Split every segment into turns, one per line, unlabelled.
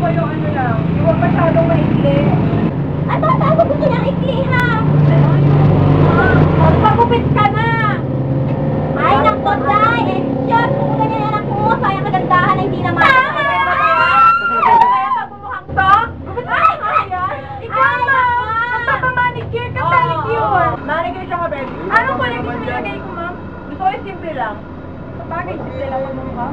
ko yung ano lang. Yung huwag masyadong maikli.
Ay, basta ako gusto niya ikli, ha? Magpagupit ka na! Ay, naku, Day! Eh, Diyos, kung ganyan anak mo, sayang kagandahan na hindi naman.
Kaya ka bumuhang to? Gupit mo ka yan? Ikaw na! Magpapamanicure ka, pedicure! Manicure siya ka, baby. Anong kulay gusto nilagay ko, ma'am? Gusto ko yung simple lang. Kapagay, simple lang ang mukha.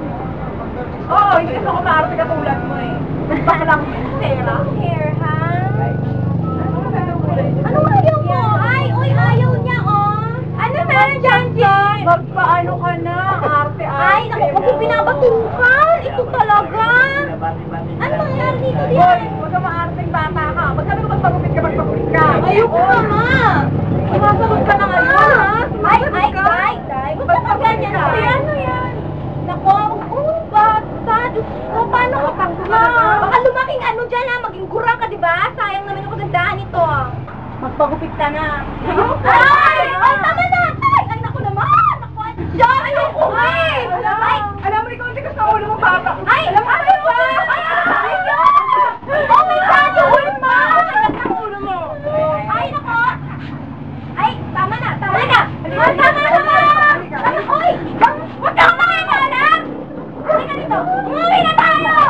Oo, hindi gusto ko maarte ka tulad mo eh. Baka lang yung pera.
Here, ha?
Ano
Anong ayaw mo? Ay, uy, ayaw niya, oh! Ano meron dyan, Jay?
Magpaano ka na? Arte-arte.
Ay, naku, kung pinabatukan! Ito talaga! Ano nangyari dito,
Hoy,
Diyan?
huwag ka maarteng bata ka. Magsabi ko magpagupit ka, magpagupit ka.
Ayoko na, ma!
Sumasagot ka na ngayon, ha?
Ay, Day! Ba't ka ganyan? Ay, ano yan? Nako, bata! Diyos ko, paano ka takma? Baka lumaking ano dyan, ha? Maging gura ka, di ba? Sayang naman yung kagandahan nito, ah.
Magpagupit ka na.
Ay! Ay, tama na! Ay, naku naman! Naku, Diyan! Ayoko nga eh! Ay!
Alam mo, ikaw hindi ka sa ulo mo, bata.
Ay! Alam mo ba? Ay! Ay! Oh my God! Yung ulo mo! Ang ulo mo! Ay, nako! Ay! Tama na! Tama na! Ay, tama na! Ay, hoy! Huwag kang makakalam! Halika dito! Umuwi na tayo!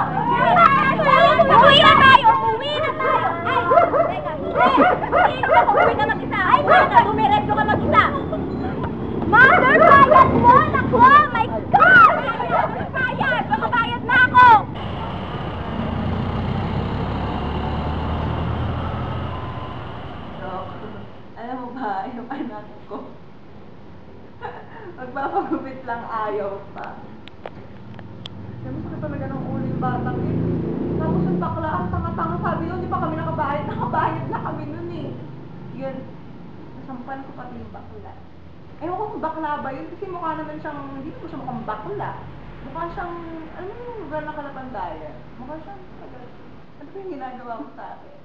Umuwi na tayo! Umuwi na tayo! Ay! Teka! Umuwi ka mag-isa! Ay, mother! Umiretso ka mag-isa! Mother! Bayad mo! Naku! My God! Bayad! Makabayad na ako!
Dok, alam mo ba, yung anak ko, magpapagupit lang ayaw pa. Kaya masakit talaga ng ulo yung batang yun. Tapos yung bakla, ang tanga-tanga sabi nun, di pa kami nakabayad na kami nun eh. Yun, nasampan ko pati yung bakla. Ewan ko kung bakla ba yun, kasi mukha naman siyang, hindi ko siya mukhang bakla. Mukha siyang, ano yung lugar na Kalapandaya? Mukha siyang, ano ba yung ginagawa mo sa akin?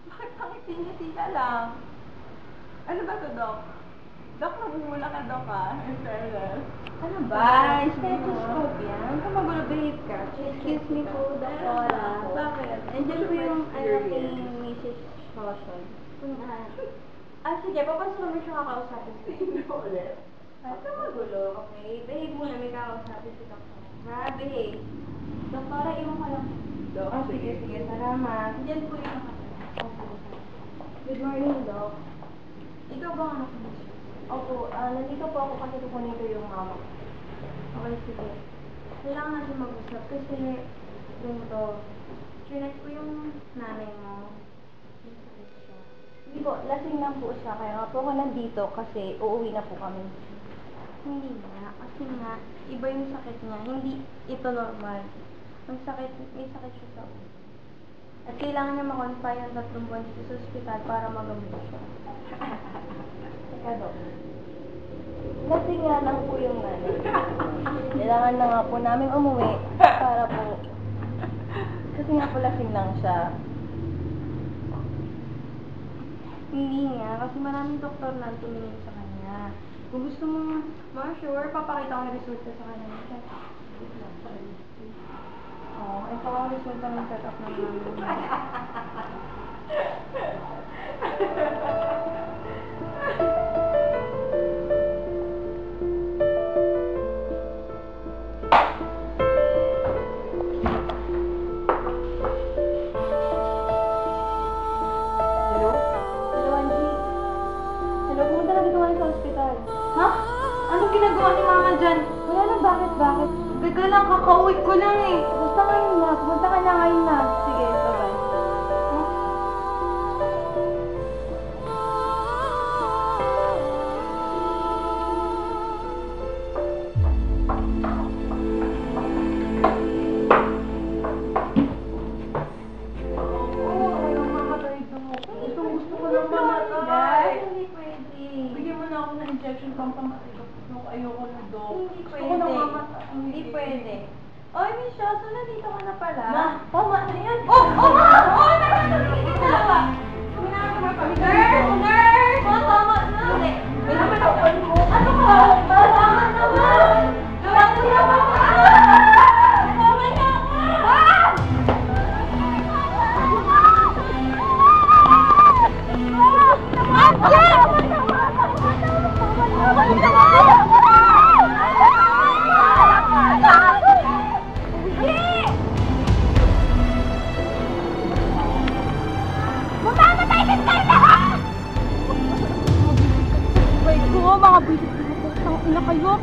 Bakit pangiti-ngiti ka lang? Ano ba to, Dok? Dok, namumula ka, Dok, ah.
Ano ba? Stethoscope yan. Kung magulo-behave ka. Excuse me po, Doktora.
Bakit?
Nandiyan po yung anak ni Mrs. Roson. Sige, papasok mo siya kakausapin.
Sino ulit?
Huwag ka magulo, okay? Behave muna, may kakausapin si Doktora. Ha? Behave. Doktora, iwan ko lang.
Dok,
Sige, salamat. Diyan po yung Good morning, Doc. Ikaw ba ang anak mo? Opo, nandito po ako kasi kukunin ko yung mama ko. Okay, sige. Kailangan natin mag-usap kasi ganito. Chinek ko yung nanay mo. Hindi po, lasing lang po siya. Kaya nga po ako nandito kasi uuwi na po kami. Hindi nga, kasi nga, iba yung sakit niya. Hindi ito normal. May sakit siya sa ulo. At kailangan niya ma-confine ng 3 buwan dito sa ospital para magamot siya. Teka, Dok. Lasing nga lang po yung nanay. Kailangan na nga po namin umuwi para po... Kasi nga po lasing lang siya. Hindi nga, kasi maraming doktor na tumingin sa kanya. Kung gusto mo ma-sure, papakita ko yung resulta sa kanya. Oh, ito ang resulta ng set-up ng namin. Hello? Hello, Angie? Hello, pumunta na dito ngayon sa ospital. Ha? Anong ginagawa ni Mama dyan? Wala lang, bakit? Gaga lang, kakauwi ko lang eh. Basta ngayon na, pumunta ka na ngayon na. Sige, bye-bye.
Gusto ko lang mamatay.
Hindi pwede.
Bigyan mo na ako ng injection pampamatay. Ayoko na, Dok.
Hindi
Gusto ko lang
pwede.
mamatay.
Hindi pwede. Oy, Miss Shot, ano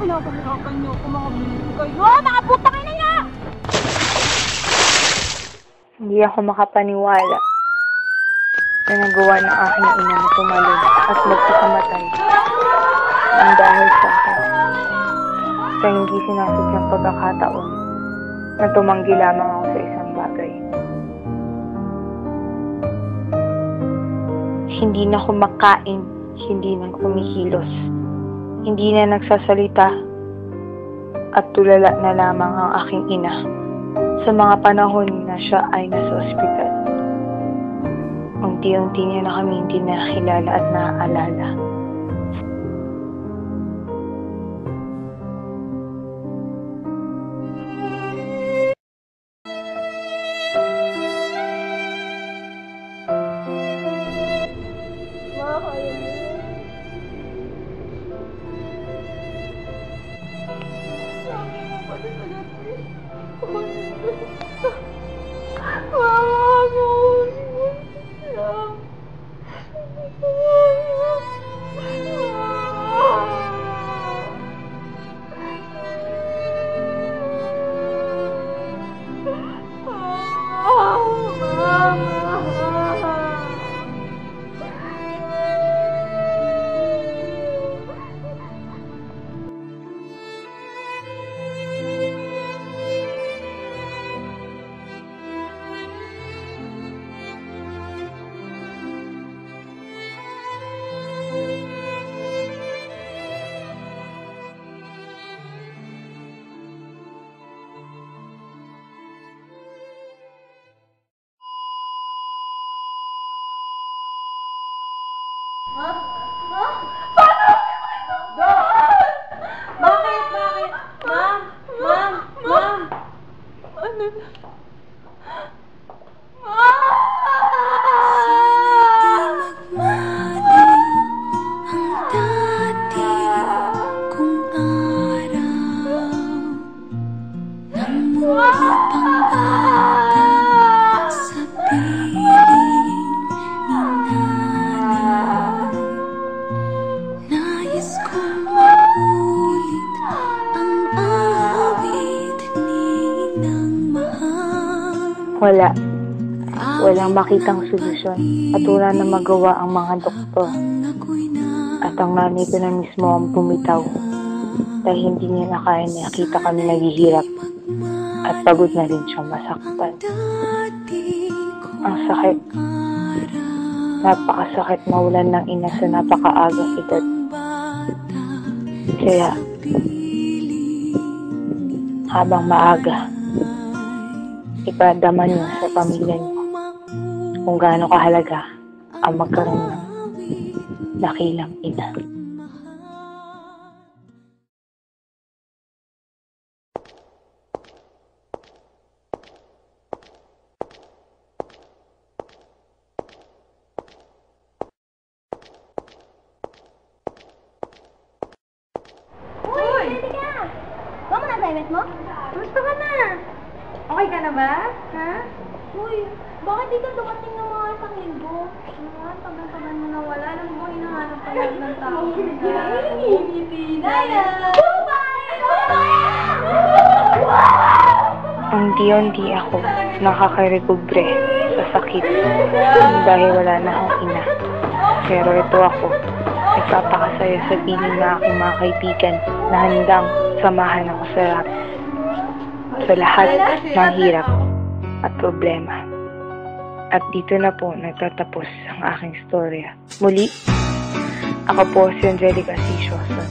Pinapahirapan niyo ako, mga bilis kayo.
Mga putang ina niya!
Hindi ako makapaniwala na nagawa ng aking ina na tumalon at magpakamatay ang dahil sa akin. Sa hindi sinasadyang pagkakataon na tumanggi lamang ako sa isang bagay. Hindi na kumakain, hindi na kumikilos, hindi na nagsasalita at tulala na lamang ang aking ina sa mga panahon na siya ay nasa ospital. Unti-unti niya na kami hindi nakilala at naaalala.
Bakit? Ma'am? Ano?
Walang makitang solusyon at wala na magawa ang mga doktor. At ang nanay ko na mismo ang bumitaw dahil hindi niya na kaya nakita kami naghihirap at pagod na rin siyang masaktan. Ang sakit. Napakasakit mawalan ng ina sa napakaagang edad. Kaya, habang maaga, ipadama niyo sa pamilya niyo kung gaano kahalaga ang magkaroon ng dakilang ina.
Uy! Ready ka! Huwag mo na assignment mo? Gusto ka na!
Okay ka na ba? Ha?
Uy, bakit di ka dumating ng mga isang linggo?
Tagal-tagal mo na wala. Alam mo, hinahanap pa lang ng tao.
Unti-unti ako nakaka-recover sa sakit dahil wala na akong ina. Pero ito ako, nagpapakasaya sa piling na aking mga kaibigan na handang samahan ako sa lahat ng hirap at problema. At dito na po nagtatapos ang aking storya. Muli, ako po si Angelica Asioso.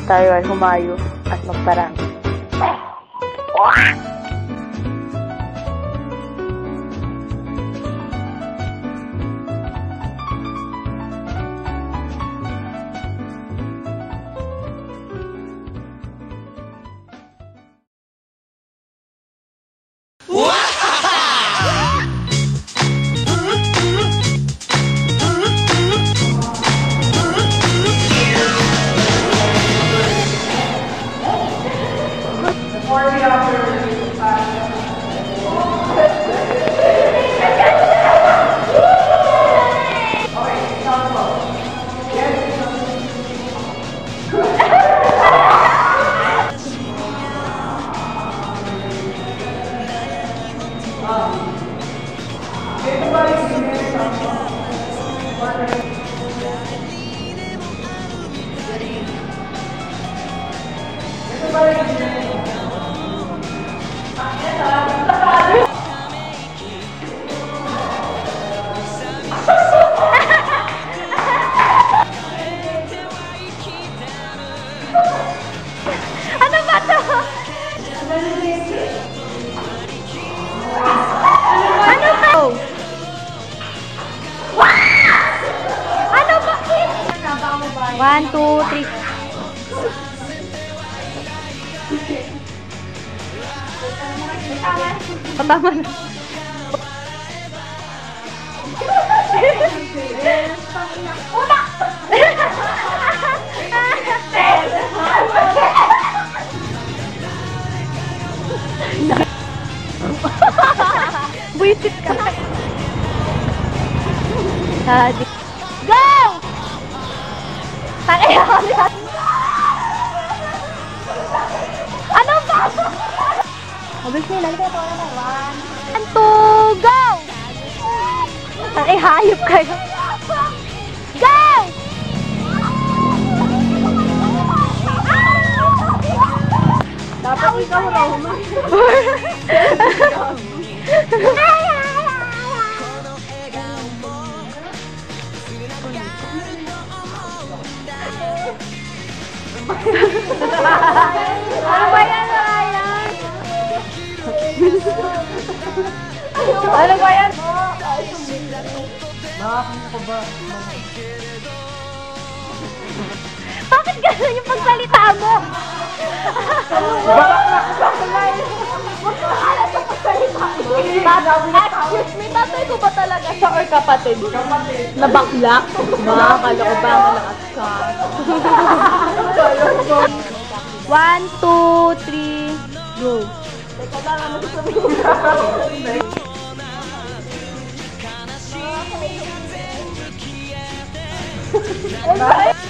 Tayo ay humayo at magparami.
Ano ba to? Ano ba? Ano ba? 1, 2, 3. Patama na. Una! Buisit ka. Sadi. Go! Takaya kami. Ano ba? Mabilis nila. Halika ito na. 1, 2, go! Takay hayop kayo. Go!
Dapat ikaw raw, ma.
Ano ba yan, Ryan? Ano ba yan?
Nakakanta ka ba?
Bakit gano'n yung pagsalita mo? Excuse me, tatay ko ba talaga siya or kapatid?
Kapatid.
Na bakla? Ba, kala ko ba malakas ka? 1, 2, 3, go.
Teka lang, ano sabihin?
Ano?